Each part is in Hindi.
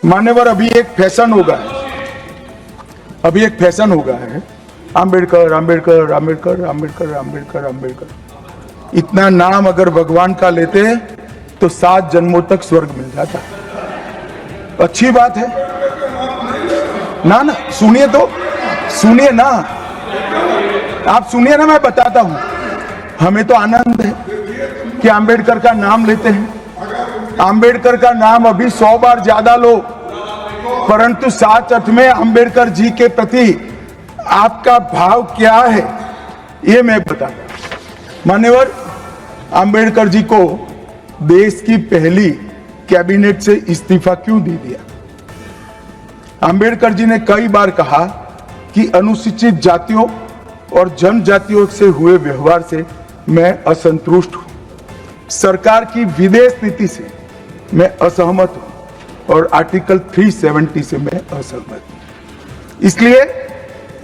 मान्यवर, अभी एक फैशन हो गया है, आम्बेडकर आम्बेडकर आम्बेडकर आम्बेडकर आम्बेडकर आम्बेडकर। इतना नाम अगर भगवान का लेते तो 7 जन्मों तक स्वर्ग मिल जाता। अच्छी बात है ना? ना सुनिए तो, सुनिए ना, आप सुनिए ना, मैं बताता हूं। हमें तो आनंद है कि आम्बेडकर का नाम लेते हैं। आम्बेडकर का नाम अभी 100 बार ज्यादा लो, परंतु साथ अर्थ में आम्बेडकर जी के प्रति आपका भाव क्या है ये मैं बताता। मान्यवर, आम्बेडकर जी को देश की पहली कैबिनेट से इस्तीफा क्यों दे दिया? आम्बेडकर जी ने कई बार कहा कि अनुसूचित जातियों और जनजातियों से हुए व्यवहार से मैं असंतुष्ट हूं, सरकार की विदेश नीति से मैं असहमत हूं और आर्टिकल 370 से मैं असहमत हूं, इसलिए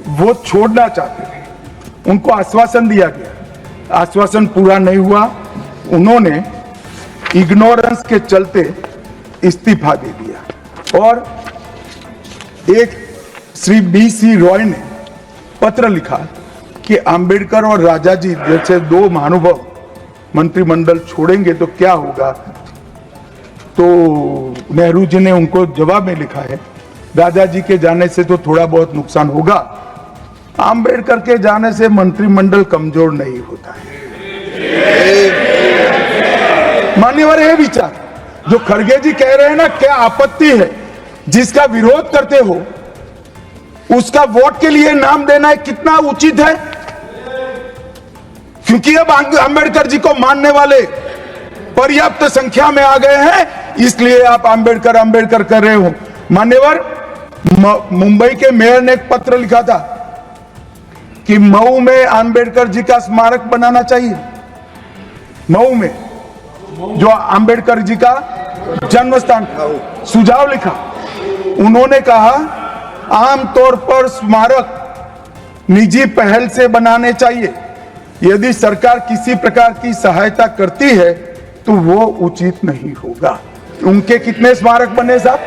वो छोड़ना चाहते हैं। उनको आश्वासन दिया गया, आश्वासन पूरा नहीं हुआ, उन्होंने इग्नोरेंस के चलते इस्तीफा दे दिया। और एक श्री BC रॉय ने पत्र लिखा कि आम्बेडकर और राजाजी जैसे 2 महानुभाव मंत्रिमंडल छोड़ेंगे तो क्या होगा। तो नेहरू जी ने उनको जवाब में लिखा है, राजाजी के जाने से तो थोड़ा बहुत नुकसान होगा, आम्बेडकर के जाने से मंत्रिमंडल कमजोर नहीं होता है। मान्यवर, ये विचार जो खड़गे जी कह रहे हैं ना, क्या आपत्ति है? जिसका विरोध करते हो उसका वोट के लिए नाम देना है, कितना उचित है? क्योंकि अब आम्बेडकर जी को मानने वाले पर्याप्त संख्या में आ गए हैं, इसलिए आप आम्बेडकर आम्बेडकर कर रहे हो। मान्यवर, मुंबई के मेयर ने एक पत्र लिखा था कि मऊ में आम्बेडकर जी का स्मारक बनाना चाहिए। मऊ में जो आम्बेडकर जी का जन्म स्थान, सुझाव लिखा। उन्होंने कहा आमतौर पर स्मारक निजी पहल से बनाने चाहिए, यदि सरकार किसी प्रकार की सहायता करती है तो वो उचित नहीं होगा। उनके कितने स्मारक बने साहब?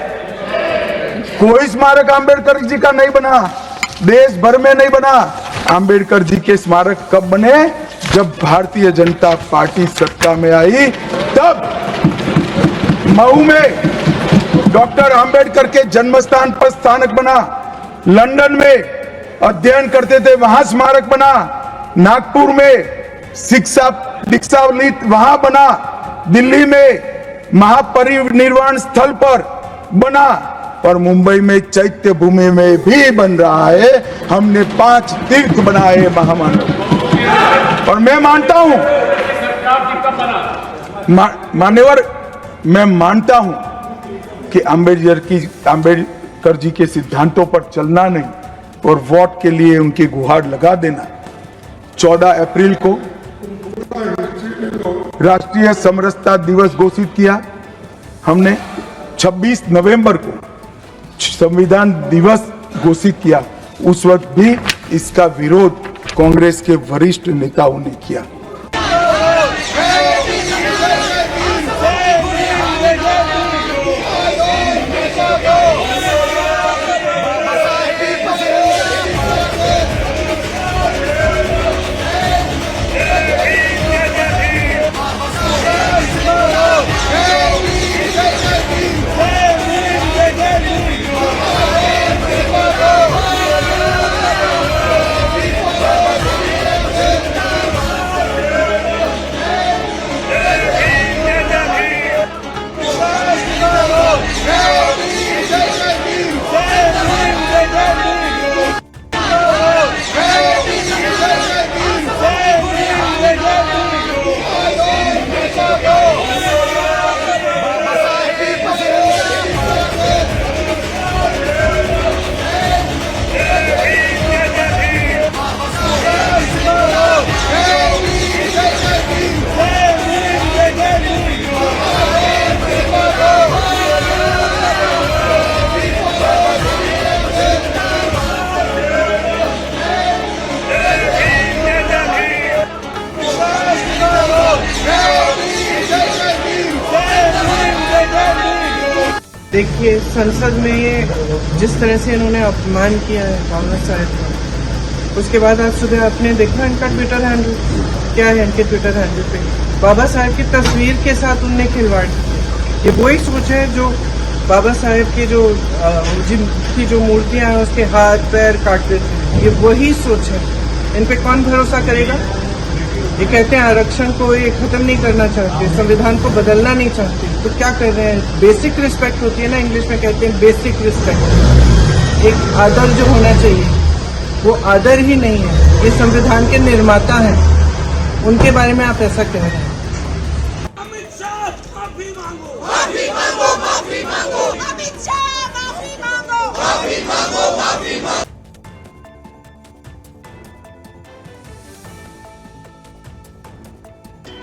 कोई स्मारक आम्बेडकर जी का नहीं बना, देश भर में नहीं बना। आम्बेडकर जी के स्मारक कब बने? जब भारतीय जनता पार्टी सत्ता में आई, तब मऊ में डॉक्टर आम्बेडकर के जन्म स्थान पर स्मारक बना, लंदन में अध्ययन करते थे वहां स्मारक बना, नागपुर में शिक्षा दीक्षावलित वहां बना, दिल्ली में महापरिनिर्वाण स्थल पर बना, और मुंबई में चैत्य भूमि में भी बन रहा है। हमने 5 तीर्थ बनाए महामानव। और मैं मानता हूं, मान्यवर, मैं मानता हूं कि आम्बेडकर जी के सिद्धांतों पर चलना नहीं और वोट के लिए उनकी गुहार लगा देना। 14 अप्रैल को राष्ट्रीय समरसता दिवस घोषित किया हमने, 26 नवंबर को संविधान दिवस घोषित किया। उस वक्त भी इसका विरोध कांग्रेस के वरिष्ठ नेताओं ने किया। देखिए, संसद में ये जिस तरह से इन्होंने अपमान किया है बाबा साहेब का, उसके बाद आज सुबह आपने देखा इनका ट्विटर हैंडल क्या है। इनके ट्विटर हैंडल पे बाबा साहेब की तस्वीर के साथ उनने खिलवाड़ किया। ये वही सोच है जो बाबा साहेब की जिनकी जो मूर्तियां हैं उसके हाथ पैर काट देते हैं, ये वही सोच है। इन पे कौन भरोसा करेगा? ये कहते हैं आरक्षण को ये खत्म नहीं करना चाहते, संविधान को बदलना नहीं चाहते, तो क्या कर रहे हैं? बेसिक रिस्पेक्ट होती है ना, इंग्लिश में कहते हैं बेसिक रिस्पेक्ट, एक आदर जो होना चाहिए वो आदर ही नहीं है। ये संविधान के निर्माता हैं, उनके बारे में आप ऐसा कह रहे हैं। अमित शाह माफी मांगो, माफी मांगो, माफी मांगो, अमित शाह माफी मांगो, माफी मांगो, माफी मांगो।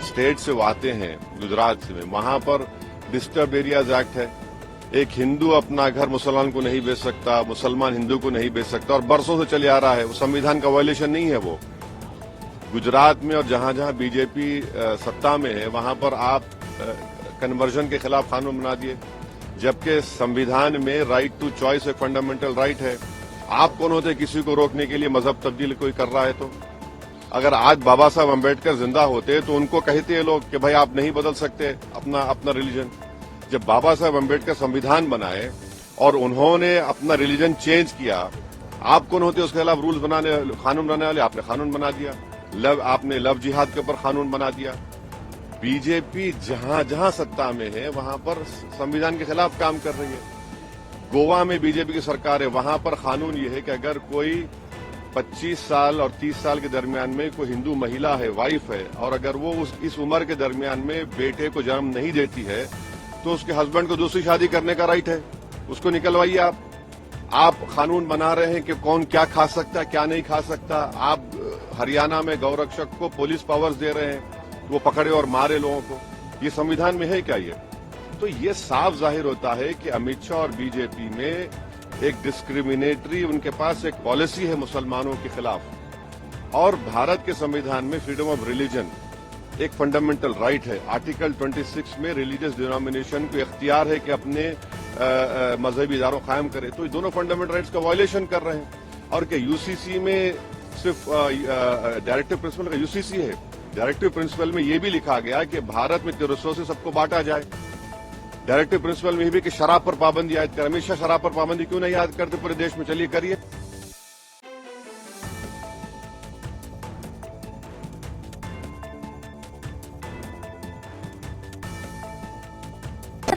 स्टेट से वो आते हैं गुजरात से, वहां पर डिस्टर्ब एरियाज एक्ट है। एक हिंदू अपना घर मुसलमान को नहीं बेच सकता, मुसलमान हिंदू को नहीं बेच सकता, और बरसों से चले आ रहा है। वो संविधान का वायलेशन नहीं है। वो गुजरात में और जहां जहां बीजेपी सत्ता में है वहां पर आप कन्वर्जन के खिलाफ कानून बना दिए, जबकि संविधान में राइट टू चॉइस एक फंडामेंटल राइट है। आप कौन होते किसी को रोकने के लिए मजहब तब्दील कोई कर रहा है? तो अगर आज बाबा साहब अम्बेडकर जिंदा होते तो उनको कहते लोग कि भाई आप नहीं बदल सकते अपना रिलीजन। जब बाबा साहब अम्बेडकर संविधान बनाए और उन्होंने अपना रिलीजन चेंज किया, आप कौन होते उसके खिलाफ रूल्स बनाने, कानून बनाने वाले? आपने कानून बना दिया। आपने लव जिहाद के ऊपर कानून बना दिया। बीजेपी जहां जहां सत्ता में है वहां पर संविधान के खिलाफ काम कर रही है। गोवा में बीजेपी की सरकार है, वहां पर कानून ये है कि अगर कोई 25 साल और 30 साल के दरमियान में कोई हिंदू महिला है, वाइफ है, और अगर वो इस उम्र के दरमियान में बेटे को जन्म नहीं देती है तो उसके हस्बैंड को दूसरी शादी करने का राइट है, उसको निकलवाइए। आप कानून बना रहे हैं कि कौन क्या खा सकता है, क्या नहीं खा सकता। आप हरियाणा में गौरक्षक को पुलिस पावर्स दे रहे हैं, वो पकड़े और मारे लोगों को। ये संविधान में है क्या? ये तो ये साफ जाहिर होता है कि अमित शाह और बीजेपी में एक डिस्क्रिमिनेटरी, उनके पास एक पॉलिसी है मुसलमानों के खिलाफ। और भारत के संविधान में फ्रीडम ऑफ रिलीजन एक फंडामेंटल राइट है। आर्टिकल 26 में रिलीजियस डिनोमिनेशन को इख्तियार है कि अपने मजहबी इदारों कायम करे। तो ये दोनों फंडामेंटल राइट्स का वायलेशन कर रहे हैं। और क्या यूसीसी में सिर्फ डायरेक्टिव प्रिंसिपल का यूसीसी है? डायरेक्टिव प्रिंसिपल में यह भी लिखा गया कि भारत में रिसोर्सेज सबको बांटा जाए। डायरेक्टिव प्रिंसिपल में भी कि शराब पर पाबंदी आयद कर। हमेशा शराब पर पाबंदी क्यों नहीं आयद करते पूरे देश में? चलिए करिए।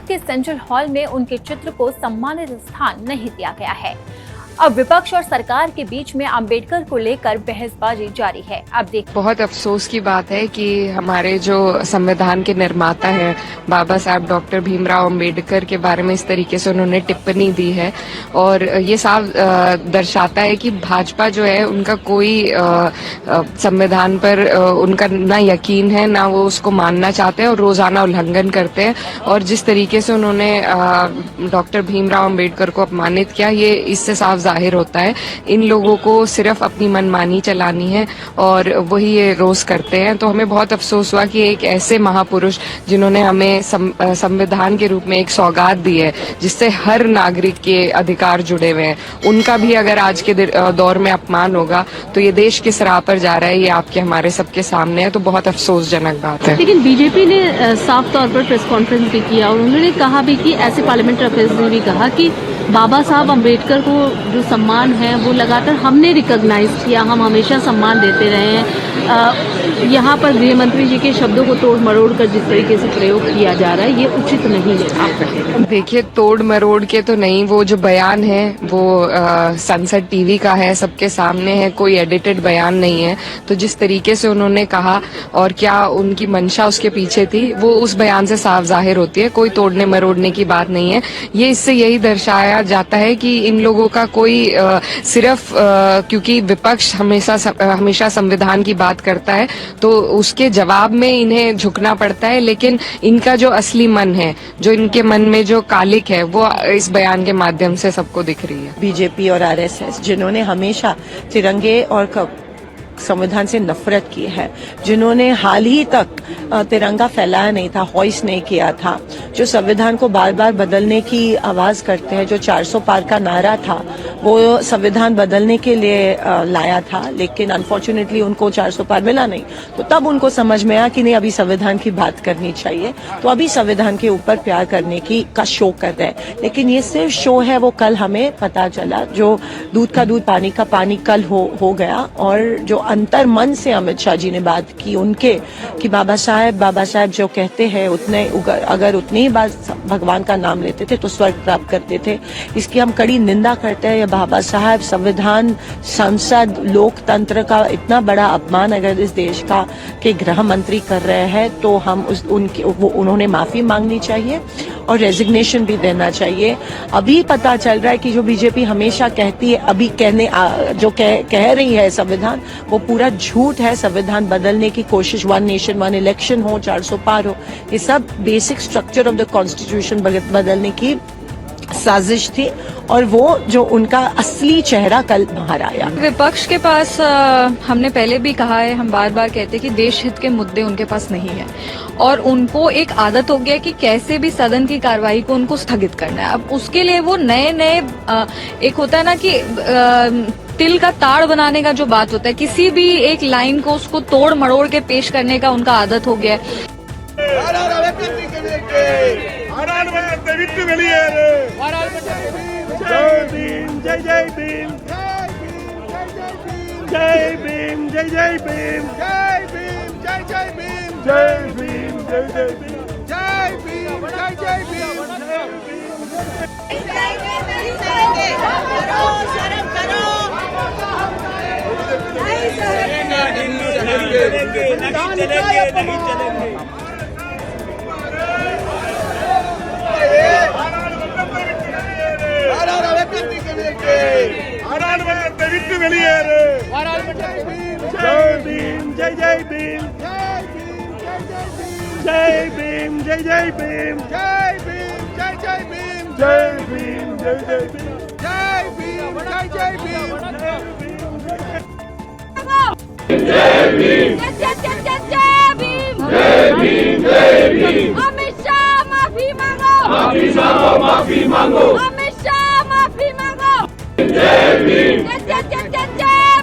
के सेंट्रल हॉल में उनके चित्र को सम्मानित स्थान नहीं दिया गया है। अब विपक्ष और सरकार के बीच में अंबेडकर को लेकर बहसबाजी जारी है। अब देख, बहुत अफसोस की बात है कि हमारे जो संविधान के निर्माता हैं बाबा साहब डॉक्टर भीमराव अंबेडकर के बारे में इस तरीके से उन्होंने टिप्पणी दी है। और ये साफ दर्शाता है कि भाजपा जो है उनका कोई संविधान पर उनका ना यकीन है, ना वो उसको मानना चाहते हैं, और रोजाना उल्लंघन करते हैं। और जिस तरीके से उन्होंने डॉक्टर भीमराव अंबेडकर को अपमानित किया, ये इससे साफ जाहिर होता है इन लोगों को सिर्फ अपनी मनमानी चलानी है और वही ये रोज करते हैं। तो हमें बहुत अफसोस हुआ कि एक ऐसे महापुरुष जिन्होंने हमें संविधान के रूप में एक सौगात दी है जिससे हर नागरिक के अधिकार जुड़े हुए हैं, उनका भी अगर आज के दौर में अपमान होगा तो ये देश किस राह पर जा रहा है ये आपके हमारे सबके सामने है। तो बहुत अफसोसजनक बात है। लेकिन बीजेपी ने साफ तौर पर प्रेस कॉन्फ्रेंस भी किया और उन्होंने कहा भी कि ऐसे पार्लियामेंट्री अफेयर्स ने भी कहा कि बाबा साहब अम्बेडकर को जो सम्मान है वो लगातार हमने रिकॉग्नाइज किया, हम हमेशा सम्मान देते रहे हैं। यहाँ पर गृह मंत्री जी के शब्दों को तोड़ मरोड़ कर जिस तरीके से प्रयोग किया जा रहा है ये उचित नहीं है। आप कहें? देखिए, तोड़ मरोड़ के तो नहीं, वो जो बयान है वो संसद टीवी का है, सबके सामने है, कोई एडिटेड बयान नहीं है। तो जिस तरीके से उन्होंने कहा और क्या उनकी मंशा उसके पीछे थी वो उस बयान से साफ जाहिर होती है। कोई तोड़ने मरोड़ने की बात नहीं है। ये इससे यही दर्शाया जाता है कि इन लोगों का कोई सिर्फ क्योंकि विपक्ष हमेशा संविधान की बात करता है तो उसके जवाब में इन्हें झुकना पड़ता है, लेकिन इनका जो असली मन है, जो इनके मन में जो कालिक है, वो इस बयान के माध्यम से सबको दिख रही है। बीजेपी और आरएसएस जिन्होंने हमेशा तिरंगे और संविधान से नफरत की है, जिन्होंने हाल ही तक तिरंगा फैलाया नहीं था, हॉइस्ट नहीं किया था, जो संविधान को बार बार बदलने की आवाज करते हैं, जो 400 पार का नारा था वो संविधान बदलने के लिए लाया था, लेकिन अनफॉर्चुनेटली उनको 400 पार मिला नहीं। तो तब उनको समझ में आया कि नहीं, अभी संविधान की बात करनी चाहिए, तो अभी संविधान के ऊपर प्यार करने की का शो कर रहे हैं। लेकिन ये सिर्फ शो है, वो कल हमें पता चला, जो दूध का दूध पानी का पानी कल हो गया। और जो अंतर मन से अमित शाह जी ने बात की उनके, कि बाबा साहब जो कहते हैं उतने अगर उतनी ही बार भगवान का नाम लेते थे तो स्वर्ग प्राप्त करते थे, इसकी हम कड़ी निंदा करते हैं। बाबा साहब संविधान, संसद, लोकतंत्र का इतना बड़ा अपमान अगर इस देश का के गृह मंत्री कर रहे हैं तो हम उन्होंने माफी मांगनी चाहिए और रेजिग्नेशन भी देना चाहिए। अभी पता चल रहा है कि जो बीजेपी हमेशा कहती है, अभी कह रही है संविधान, वो पूरा झूठ है। संविधान बदलने की कोशिश, 1 नेशन 1 इलेक्शन हो, 400 पार हो, ये सब basic structure of the constitution बदलने की साजिश थी, और वो जो उनका असली चेहरा कल बाहर आया। विपक्ष के पास हमने पहले भी कहा है, हम बार बार कहते हैं कि देश हित के मुद्दे उनके पास नहीं है, और उनको एक आदत हो गया कि कैसे भी सदन की कार्रवाई को उनको स्थगित करना है। अब उसके लिए वो नए एक होता है ना कि तिल का ताड़ बनाने का जो बात होता है, किसी भी एक लाइन को उसको तोड़ मरोड़ के पेश करने का उनका आदत हो गया है। जय भीम, जय जय भीम, जय भीम, जय जय भीम, जय भीम, जय जय भीम, जय भीम, जय जय भीम, जय भीम, जय जय भीम, शर्म करो, नहीं चलेंगे, नहीं चलेंगे। जय भीम, जय जय भीम, जय भीम, जय जय भीम, जय भीम, जय जय भीम, जय भीम, जय जय भीम, जय भीम, जय जय भीम, जय भीम, जय भीम, जय भीम। अमित शाह माफी मांगो, माफी मांगो, माफी मांगो। अमित शाह माफी मांगो। जय भीम, जय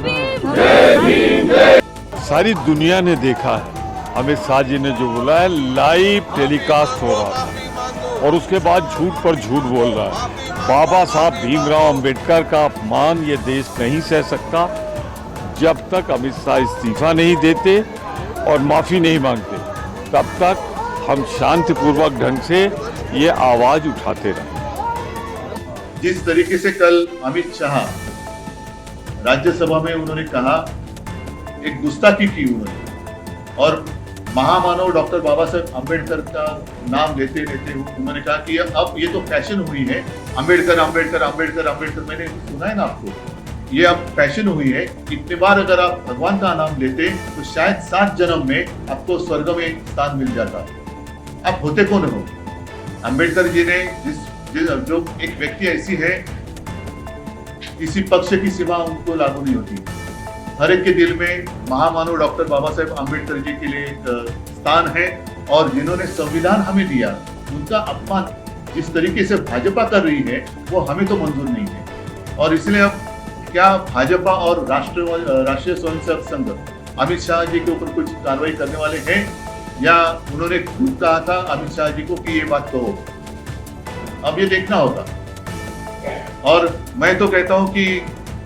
भीम, जय भीम, जय। सारी दुनिया ने देखा है अमित शाह जी ने जो बोला है, लाइव टेलीकास्ट हो रहा था, और उसके बाद झूठ पर झूठ बोल रहा है। बाबा साहब भीमराव अंबेडकर का अपमान ये देश नहीं सह सकता जब तक अमित शाह इस्तीफा नहीं देते और माफी नहीं मांगते, तब तक हम शांतिपूर्वक ढंग से ये आवाज उठाते रहे। जिस तरीके से कल अमित शाह राज्यसभा में उन्होंने कहा, एक गुस्ताखी की उन्होंने, और महामानव डॉक्टर बाबा साहब अम्बेडकर का नाम लेते लेते उन्होंने कहा कि अब ये तो फैशन हुई है, अम्बेडकर अम्बेडकर अम्बेडकर अम्बेडकर। मैंने सुना है ना आपको, ये अब फैशन हुई है। इतने बार अगर आप भगवान का नाम लेते तो शायद 7 जन्म में आपको स्वर्ग में स्थान मिल जाता। आप होते कौन हो? अम्बेडकर जी ने जो एक व्यक्ति ऐसी है, किसी पक्ष की सीमा उनको लागू नहीं होती। हर एक के दिल में महामानव डॉक्टर बाबा साहेब अम्बेडकर जी के लिए एक स्थान है, और जिन्होंने संविधान हमें दिया, उनका अपमान जिस तरीके से भाजपा कर रही है वो हमें तो मंजूर नहीं है। और इसलिए अब क्या भाजपा और राष्ट्रीय स्वयंसेवक संघ अमित शाह जी के ऊपर कुछ कार्रवाई करने वाले हैं, या उन्होंने खुद कहा था अमित शाह जी को कि ये बात कहो? अब ये देखना होगा। और मैं तो कहता हूं कि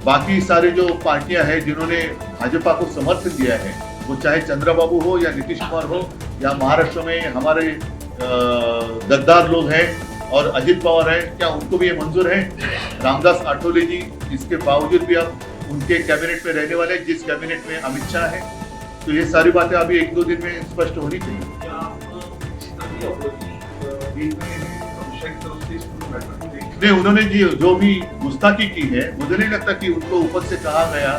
बाकी सारे जो पार्टियां हैं जिन्होंने भाजपा को समर्थन दिया है, वो चाहे चंद्रबाबू हो या नीतीश कुमार हो, या महाराष्ट्र में हमारे गद्दार लोग हैं और अजित पवार है, क्या उनको भी ये मंजूर है? रामदास आठवले जी, इसके बावजूद भी अब उनके कैबिनेट में रहने वाले, जिस कैबिनेट में अमित शाह है। तो ये सारी बातें अभी 1-2 दिन में स्पष्ट होनी चाहिए। नहीं, उन्होंने जो भी गुस्ताखी की है, मुझे नहीं लगता कि उनको ऊपर से कहा गया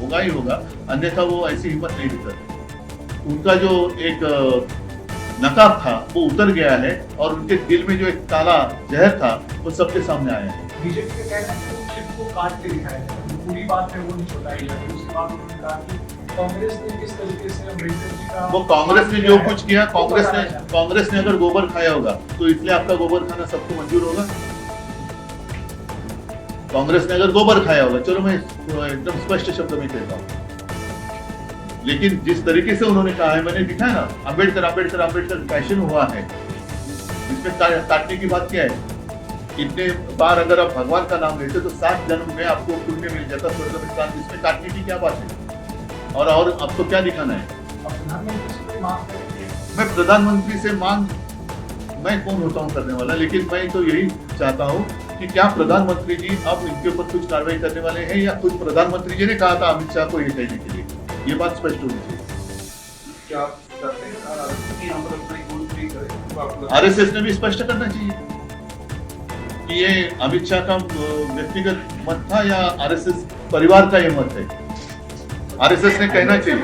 होगा ही होगा, अन्यथा वो ऐसी हिम्मत नहीं दिखाते। उनका जो एक नकाब था वो उतर गया है, और उनके दिल में जो एक काला जहर था वो सबके सामने आया है। बीजेपी के कहना है कि चिप को काट के दिखाया जाए, पूरी बात है वो नहीं छुटाई जाती। उसके बाद उन्होंने कहा कि कांग्रेस ने किस तरीके से अम्बेडकर जी का वो कांग्रेस ने जो कुछ किया, कांग्रेस ने अगर गोबर खाया होगा तो इसलिए आपका गोबर खाना सबको मंजूर होगा? कांग्रेस ने अगर गोबर खाया होगा, चलो मैं एकदम स्पष्ट शब्द में कहता हूं, लेकिन जिस तरीके से उन्होंने कहा है, मैंने दिखाया ना, अम्बेडकर अम्बेडकर अम्बेडकर फैशन हुआ है, इसमें काटने की बात क्या है? इतने बार अगर आप भगवान का नाम लेते तो 7 जन्म में आपको पुण्य मिल जाता, स्वर्ग में स्थान, इसमें काटने की क्या बात है? और आपको क्या दिखाना है? मैं प्रधानमंत्री से मांग, मैं कौन होता हूं करने वाला, लेकिन मैं तो यही चाहता हूं कि क्या प्रधानमंत्री जी अब इनके ऊपर कुछ कार्रवाई करने वाले हैं, या खुद प्रधानमंत्री जी ने कहा था अमित शाह को ये कहने के लिए? ये बात स्पष्ट होनी चाहिए। क्या करते हैं आरएसएस ने भी स्पष्ट करना चाहिए कि ये अमित शाह का व्यक्तिगत मत था या आरएसएस परिवार का ये मत है। आरएसएस ने कहना चाहिए।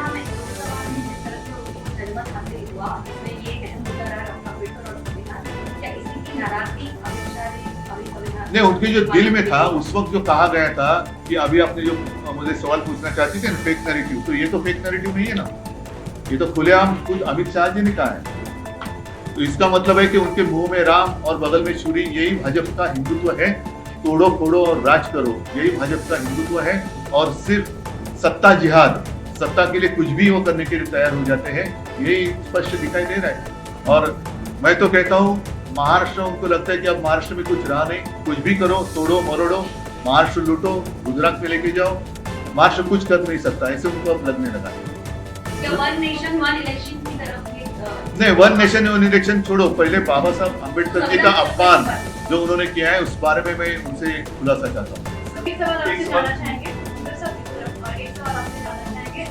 नहीं, उनके जो दिल में था उस वक्त जो कहा गया था कि अभी आपने जो मुझे सवाल पूछना चाहती थी फेक नैरेटिव, तो ये तो फेक नैरेटिव नहीं है ना, ये तो खुलेआम खुद अमित शाह जी ने कहा है। तो इसका मतलब है कि उनके मुंह में राम और बगल में छुरी, यही भाजपा का हिंदुत्व है। तोड़ो फोड़ो और राज करो, यही भाजपा का हिंदुत्व है। और सिर्फ सत्ता जिहाद, सत्ता के लिए कुछ भी वो करने के लिए तैयार हो जाते हैं, यही स्पष्ट दिखाई दे रहा है। और मैं तो कहता हूँ महाराष्ट्र, उनको लगता है कि अब महाराष्ट्र में कुछ रहा नहीं, कुछ भी करो, तोड़ो मरोड़ो, महाराष्ट्र लूटो, गुजरात में लेके जाओ, महाराष्ट्र कुछ कर नहीं सकता, ऐसे उनको अब लगने लगा है। वन नेशन वन इलेक्शन की तरफ नहीं, वन नेशन वन इलेक्शन छोड़ो, पहले बाबा साहब अम्बेडकर जी का अपमान जो उन्होंने किया है उस बारे में मैं उनसे खुलासा चाहता हूँ।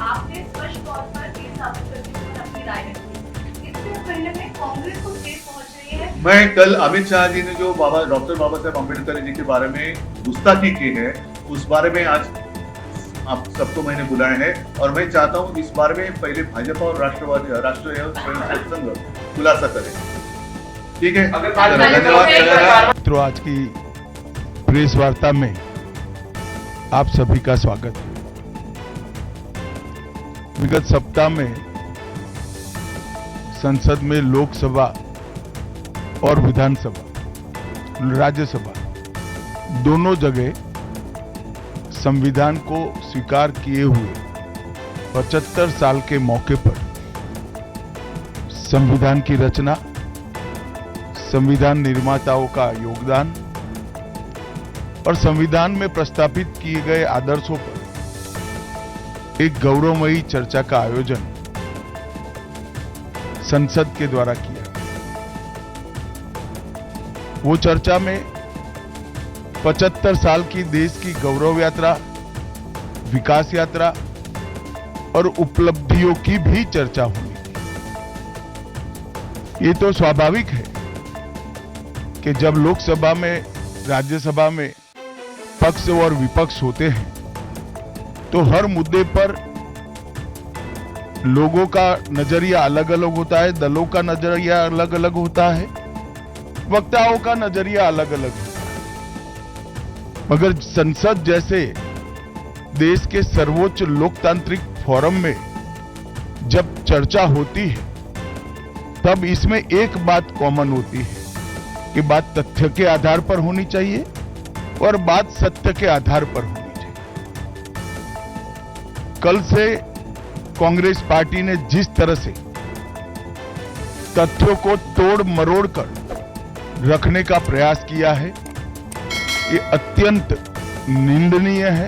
आपने स्पष्ट तौर पर केस साबित करने पर अपनी राय रखी, इससे पहले में कांग्रेस को केस पहुंच रही है। मैं कल अमित शाह जी ने जो डॉक्टर बाबा साहब अम्बेडकर जी के बारे में गुस्ताखी की है, उस बारे में आज आप सबको मैंने बुलाया है। और मैं चाहता हूँ इस बारे में पहले भाजपा और राष्ट्रीय स्वयंसेवक संघ खुलासा करें। ठीक है, धन्यवाद। तो आज की प्रेस वार्ता में आप सभी का स्वागत है। विगत सप्ताह में संसद में लोकसभा और विधानसभा, राज्यसभा दोनों जगह संविधान को स्वीकार किए हुए 75 साल के मौके पर संविधान की रचना, संविधान निर्माताओं का योगदान और संविधान में प्रस्तावित किए गए आदर्शों पर एक गौरवमयी चर्चा का आयोजन संसद के द्वारा किया। वो चर्चा में 75 साल की देश की गौरव यात्रा, विकास यात्रा और उपलब्धियों की भी चर्चा हुई। ये तो स्वाभाविक है कि जब लोकसभा में, राज्यसभा में पक्ष और विपक्ष होते हैं तो हर मुद्दे पर लोगों का नजरिया अलग अलग होता है, दलों का नजरिया अलग अलग होता है, वक्ताओं का नजरिया अलग अलग होता है। मगर संसद जैसे देश के सर्वोच्च लोकतांत्रिक फोरम में जब चर्चा होती है तब इसमें एक बात कॉमन होती है कि बात तथ्य के आधार पर होनी चाहिए और बात सत्य के आधार पर होनी चाहिए। कल से कांग्रेस पार्टी ने जिस तरह से तथ्यों को तोड़ मरोड़ कर रखने का प्रयास किया है, ये अत्यंत निंदनीय है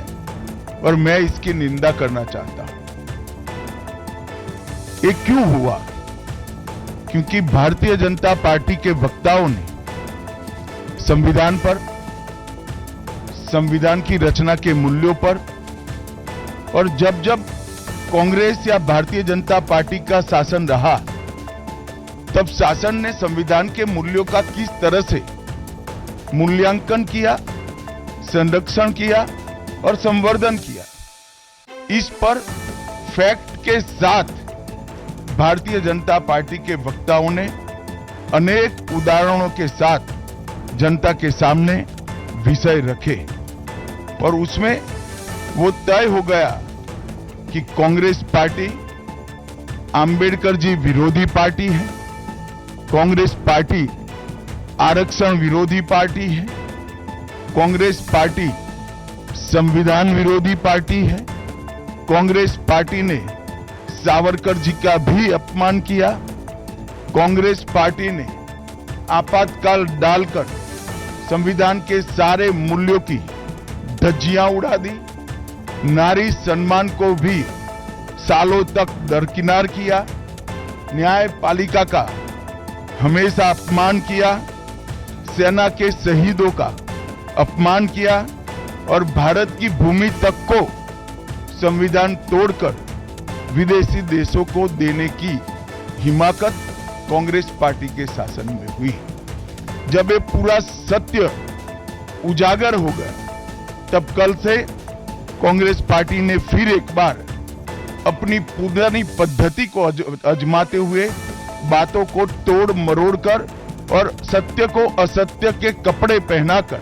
और मैं इसकी निंदा करना चाहता हूं। ये क्यों हुआ? क्योंकि भारतीय जनता पार्टी के वक्ताओं ने संविधान पर, संविधान की रचना के मूल्यों पर, और जब जब कांग्रेस या भारतीय जनता पार्टी का शासन रहा तब शासन ने संविधान के मूल्यों का किस तरह से मूल्यांकन किया, संरक्षण किया और संवर्धन किया, इस पर फैक्ट के साथ भारतीय जनता पार्टी के वक्ताओं ने अनेक उदाहरणों के साथ जनता के सामने विषय रखे और उसमें वो तय हो गया कि कांग्रेस पार्टी अंबेडकर जी विरोधी पार्टी है, कांग्रेस पार्टी आरक्षण विरोधी पार्टी है, कांग्रेस पार्टी संविधान विरोधी पार्टी है, कांग्रेस पार्टी ने सावरकर जी का भी अपमान किया, कांग्रेस पार्टी ने आपातकाल डालकर संविधान के सारे मूल्यों की धज्जियां उड़ा दी, नारी सम्मान को भी सालों तक दरकिनार किया, न्यायपालिका का हमेशा अपमान किया, सेना के शहीदों का अपमान किया और भारत की भूमि तक को संविधान तोड़कर विदेशी देशों को देने की हिमाकत कांग्रेस पार्टी के शासन में हुई। जब ये पूरा सत्य उजागर हो गया, तब कल से कांग्रेस पार्टी ने फिर एक बार अपनी पुरानी पद्धति को आजमाते हुए बातों को तोड़ मरोड़ कर और सत्य को असत्य के कपड़े पहनाकर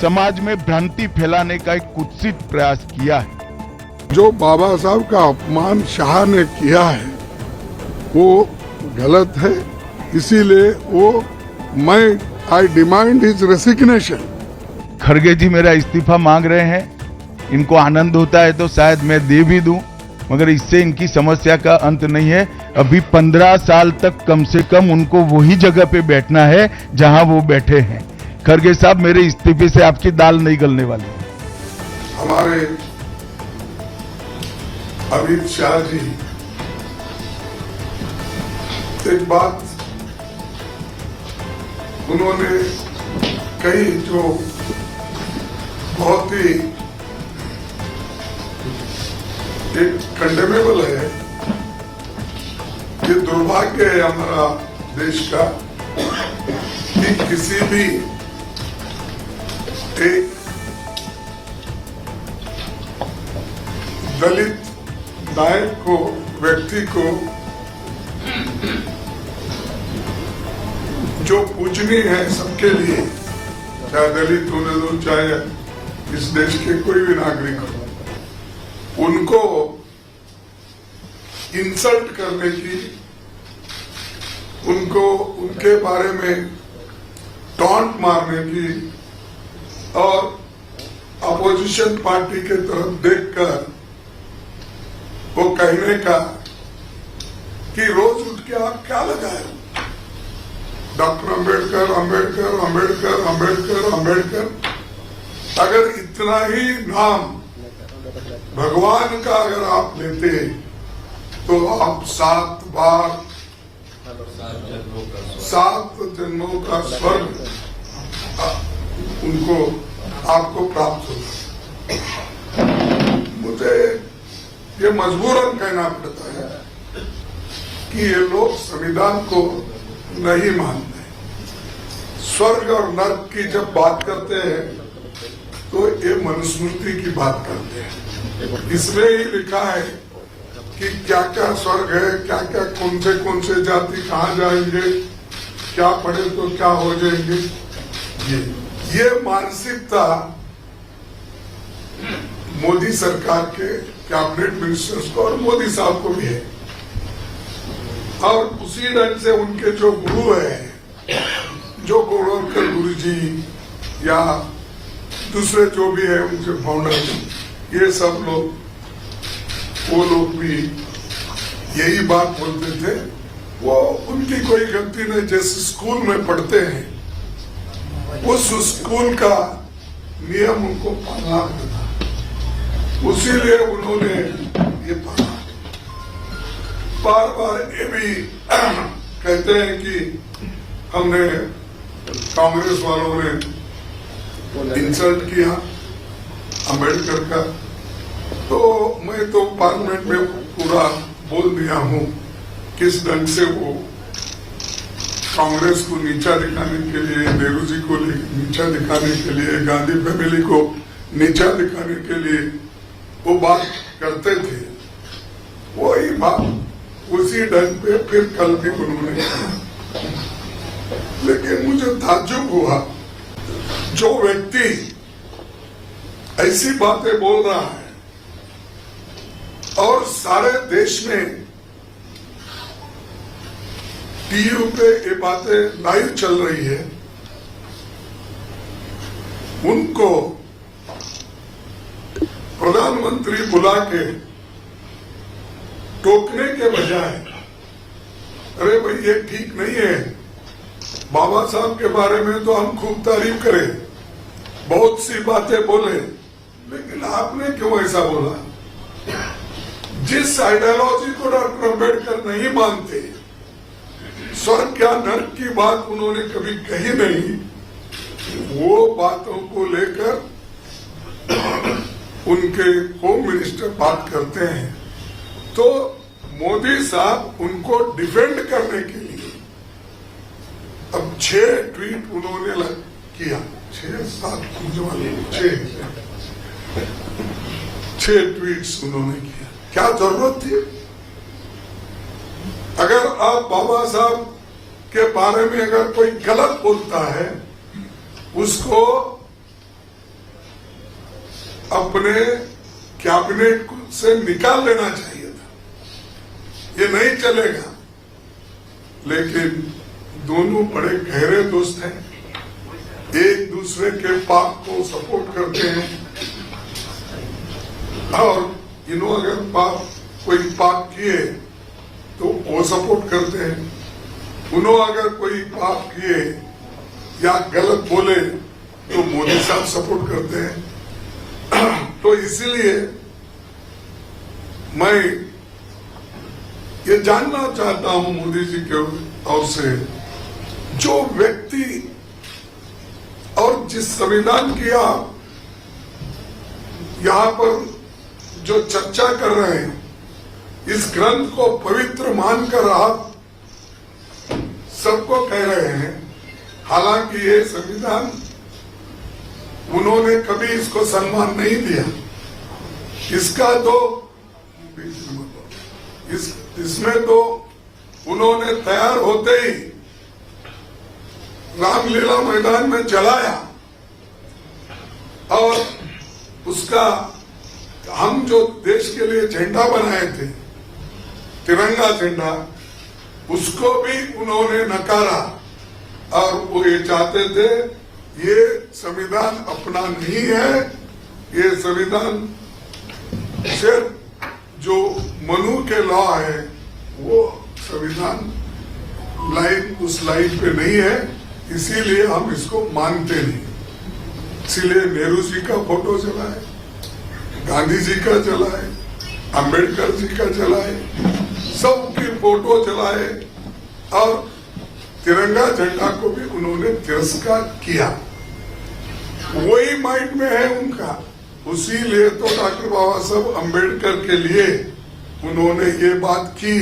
समाज में भ्रांति फैलाने का एक कुत्सित प्रयास किया है। जो बाबा साहब का अपमान शाह ने किया है वो गलत है, इसीलिए आई डिमांड हिज रेसिग्नेशन। खड़गे जी मेरा इस्तीफा मांग रहे हैं, इनको आनंद होता है तो शायद मैं दे भी दूं, मगर इससे इनकी समस्या का अंत नहीं है। अभी 15 साल तक कम से कम उनको वही जगह पे बैठना है जहां वो बैठे हैं। खड़गे साहब, मेरे इस्तीफे से आपकी दाल नहीं गलने वाली। हमारे अमित शाह जी एक बात उन्होंने कही जो बहुत ही एक कंडेमेबल है। ये दुर्भाग्य है हमारा देश का कि किसी भी एक दलित नायक को, व्यक्ति को जो पूजनीय है सबके लिए, चाहे दलित होने दो, चाहे इस देश के कोई भी नागरिक हो, उनको इंसल्ट करने की, उनको उनके बारे में टॉन्ट मारने की और अपोजिशन पार्टी के तरफ देखकर वो कहने का कि रोज उठ के आप क्या लगाए, डॉक्टर अंबेडकर अंबेडकर अंबेडकर अंबेडकर अंबेडकर। अगर इतना ही नाम भगवान का अगर आप लेते तो आप 7 जन्मों का स्वर्ग उनको आपको प्राप्त होगा। मुझे ये मजबूरन कहना पड़ता है कि ये लोग संविधान को नहीं मानते। स्वर्ग और नर्क की जब बात करते हैं तो ये मनुस्मृति की बात करते हैं। इसमें ही लिखा है कि क्या क्या स्वर्ग है, क्या क्या कौन से जाति कहाँ जाएंगे, क्या पढ़े तो क्या हो जाएंगे। ये मानसिकता मोदी सरकार के कैबिनेट मिनिस्टर्स को और मोदी साहब को भी है, और उसी ढंग से उनके जो गुरु है, जो गोरखकर गुरु जी या दूसरे जो भी है उनके फाउंडर, ये सब लोग, वो लोग भी यही बात बोलते थे। वो उनकी कोई गलती नहीं, जैसे स्कूल में पढ़ते हैं उस स्कूल का नियम उनको पालना था, उसीलिए उन्होंने ये पढ़ा। बार बार ये भी कहते हैं कि हमने, कांग्रेस वालों ने इंसल्ट किया अंबेडकर का, तो मैं तो पार्लियामेंट में पूरा बोल दिया हूँ किस ढंग से वो कांग्रेस को नीचा दिखाने के लिए, नेहरू जी को नीचा दिखाने के लिए, गांधी फैमिली को नीचा दिखाने के लिए वो बात करते थे। वही बात उसी ढंग पे फिर कल भी उन्होंने किया। लेकिन मुझे ताज्जुब हुआ, जो व्यक्ति ऐसी बातें बोल रहा है और सारे देश में टीवी पे ये बातें लाइव चल रही है, उनको प्रधानमंत्री बुला के टोकने के बजाय, अरे भाई ये ठीक नहीं है, बाबा साहब के बारे में तो हम खूब तारीफ करें, बहुत सी बातें बोले, लेकिन आपने क्यों ऐसा बोला? जिस आइडियोलॉजी को डॉक्टर अम्बेडकर नहीं मानते, स्वर्ग या नर्क की बात उन्होंने कभी कही नहीं, वो बातों को लेकर उनके होम मिनिस्टर बात करते हैं, तो मोदी साहब उनको डिफेंड करने के लिए अब 6 ट्वीट उन्होंने किया, 6 ट्वीट्स उन्होंने किया। क्या जरूरत थी? अगर आप बाबा साहब के बारे में अगर कोई गलत बोलता है, उसको अपने कैबिनेट से निकाल देना चाहिए था, ये नहीं चलेगा। लेकिन दोनों बड़े गहरे दोस्त हैं, एक दूसरे के पाप को सपोर्ट करते हैं, और अगर कोई पाप किए तो वो सपोर्ट करते हैं, उन्होंने अगर कोई पाप किए या गलत बोले तो मोदी साहब सपोर्ट करते हैं। तो इसीलिए मैं ये जानना चाहता हूं मोदी जी के ओर से, जो व्यक्ति और जिस संविधान की आप यहाँ पर जो चर्चा कर रहे हैं, इस ग्रंथ को पवित्र मानकर आप सबको कह रहे हैं, हालांकि ये संविधान उन्होंने कभी इसको सम्मान नहीं दिया, इसका तो इसमें तो उन्होंने तैयार होते ही रामलीला मैदान में जलाया, और उसका हम जो देश के लिए झंडा बनाए थे, तिरंगा झंडा, उसको भी उन्होंने नकारा, और वो ये चाहते थे ये संविधान अपना नहीं है, ये संविधान सिर्फ जो मनु के लॉ है वो संविधान लाइन उस लाइन पे नहीं है, इसीलिए हम इसको मानते नहीं। इसीलिए नेहरू जी का फोटो जलाए, गांधी जी का जलाए, अंबेडकर जी का जलाए, सबकी फोटो जलाए, और तिरंगा झंडा को भी उन्होंने तिरस्कार किया। वही माइंड में है उनका, उसी लिए तो डॉक्टर बाबा साहब अंबेडकर के लिए उन्होंने ये बात की।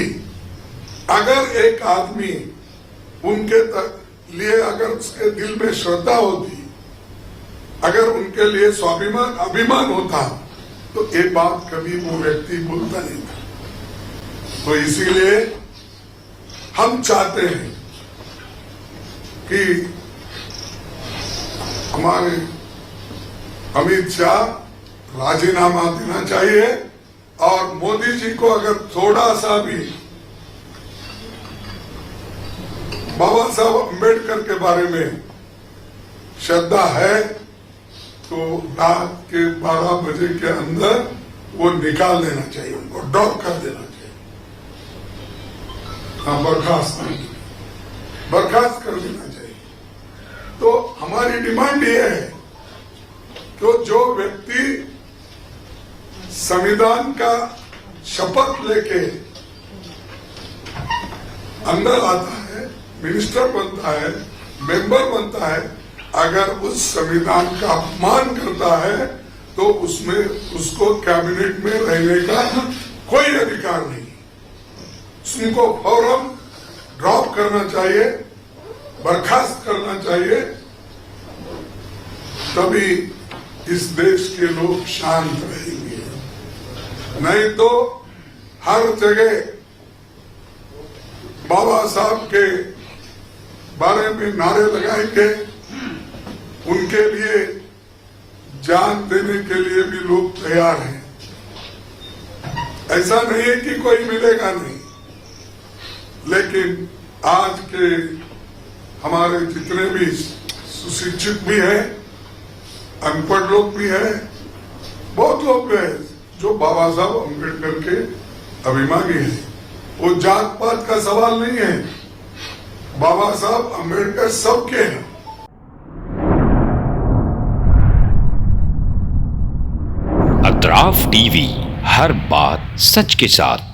अगर एक आदमी उनके लिए अगर उसके दिल में श्रद्धा होती, अगर उनके लिए स्वाभिमान अभिमान होता, तो ये बात कभी वो व्यक्ति बोलता नहीं था। तो इसीलिए हम चाहते हैं कि हमारे अमित शाह राजीनामा देना चाहिए, और मोदी जी को अगर थोड़ा सा भी बाबा साहब अम्बेडकर के बारे में श्रद्धा है, तो रात के 12 बजे के अंदर वो निकाल देना चाहिए, उनको ड्रॉप कर देना चाहिए, हाँ, बर्खास्त कर देना चाहिए। तो हमारी डिमांड ये है कि जो व्यक्ति संविधान का शपथ लेके अंदर आता है, मिनिस्टर बनता है, मेंबर बनता है, अगर उस संविधान का अपमान करता है तो उसमें उसको कैबिनेट में रहने का कोई अधिकार नहीं, उसको फौरन ड्रॉप करना चाहिए, बर्खास्त करना चाहिए, तभी इस देश के लोग शांत रहेंगे। नहीं तो हर जगह बाबा साहब के बारे में नारे लगाएंगे, उनके लिए जान देने के लिए भी लोग तैयार हैं। ऐसा नहीं है कि कोई मिलेगा नहीं, लेकिन आज के हमारे जितने भी सुशिक्षित भी हैं, अनपढ़ लोग भी हैं, बहुत लोग हैं जो बाबा साहब अम्बेडकर के अभिमानी हैं। वो जात पात का सवाल नहीं है, बाबा साहब अम्बेडकर सबके हैं। अतराफ टीवी, हर बात सच के साथ।